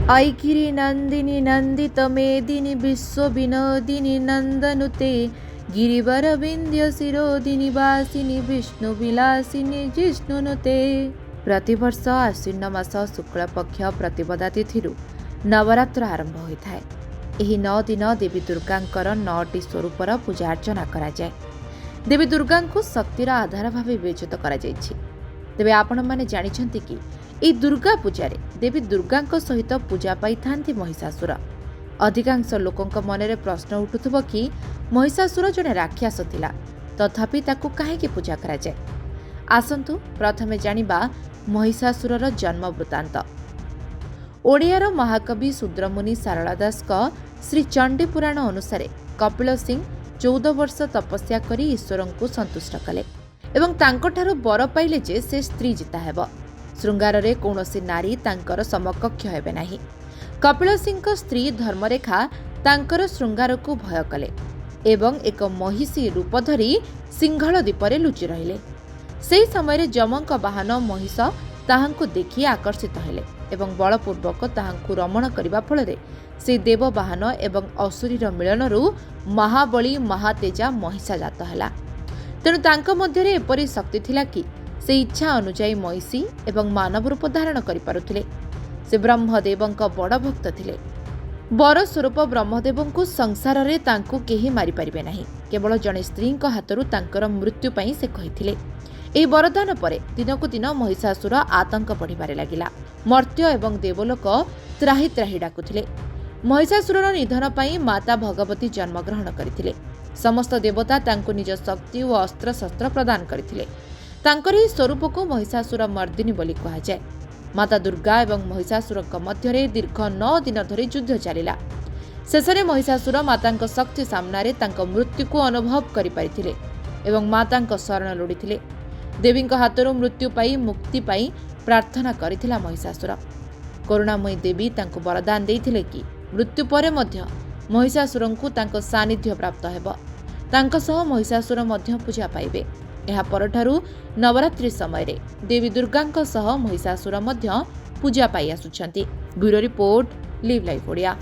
ऐगिरि नन्दिनि नन्दित मेदिनि विश्व विनोदिनि नन्दनुते गिरिवर विंध्य शिरोदिनि वासिनी विष्णु विलासिनी जिष्णुनुते। प्रतिवर्ष आश्विन मास शुक्लपक्ष प्रतिपदा तिथिरु नवरात्र आरंभ होता है। एही 9 दिन देवी दुर्गांकर 9टी स्वरूपर पूजा अर्चना करा जाए। देवी दुर्गा को शक्तिर आधार भाव विवेचित करा जायछि। तेबे आपण माने जानिछन्ति कि এই दुर्गा पूजा देवी दुर्गा सहित पूजा पाई थांती महिषासुर। अधिकांश लोकंक मनरे प्रश्न उठुथबो कि महिषासुर जने राक्षस थिला, तथापि ताकू काहेकि पूजा करा जाए। आसंतु प्रथमे जानिबा महिषासुरर जन्म वृत्तांत। ओडियार महाकवि शूद्रमुनि सारला दास श्री चंडी पुराण अनुसार कपिल सिंह 14 वर्ष तपस्या करी ईश्वरं को संतुष्ट कले एवं तांकोठारु बर पाइले जे से स्त्री जिता हेबो। श्रृंगार रे कौनसी नारी तांकर समकक्ष हेबे नाही। कपिल सिंह स्त्री धर्मरेखा तांकर श्रृंगार को भय कले एवं एक महिषी रूप धरी सिंहल द्वीपरे लुचि रहिले। सेही समय जमंक वाहन महिष ताहांकु देखि आकर्षित हेले एवं बलपूर्वक ताहांकु रमण करिबा फलरे से देववाहन एवं असुरीर मिलनरु महाबली महातेजा महिषा जात हैला। तेणु तांक मध्यरे एपरि शक्ति थिला कि से इच्छा अनुजाई महिषी एवं मानव रूप धारण करि पारुथिले। से ब्रह्मदेवंक बड़ भक्त थिले। वर स्वरूप ब्रह्मदेवंकु संसार रे तांकु केही मारि परिबे नाही। केवल जणे स्त्रींक हातरु तांकर मृत्यु पई से कहिथिले। एही वरदान परे दिनकु दिन महिषासुर आतंक बढ़िबारे लागिला। मर्त्य एवं देवलोक त्राही त्राही डाकुथिले। महिषासुरर निधन पई माता भगवती जन्मग्रहण करिथिले। समस्त देवता तांकु निज शक्ति और अस्त्र शस्त्र प्रदान करिथिले। तांकर ही स्वरूप को महिषासुर मर्दिनी बोली कहा जाए। माता दुर्गा एवं महिषासुर मध्य दीर्घ 9 दिन धरी युद्ध चलिला। शेषरे महिषासुर मातांक शक्ति सामने तांक मृत्यु को अनुभव करि परिथिले एवं मातांक शरण लोड़िथिले। देवींक हाथरू मृत्यु पाई मुक्ति पाई प्रार्थना करिथिला महिषासुर। करुणामयी देवी तांको वरदान देइथिले कि मृत्यु परे मध्य महिषासुरंकु तांको सानिध्य प्राप्त हेबो। तांको सह महिषासुर मध्य पूजा पाइबे। ଏହା ପରଠାରୁ ନବରାତ୍ରି ସମୟରେ ଦେବୀ ଦୁର୍ଗାଙ୍କ ସହ महिषासुर ମଧ୍ୟ ପୂଜା ପାଇ ଆସୁଛନ୍ତି। Bureau report, live live Odia.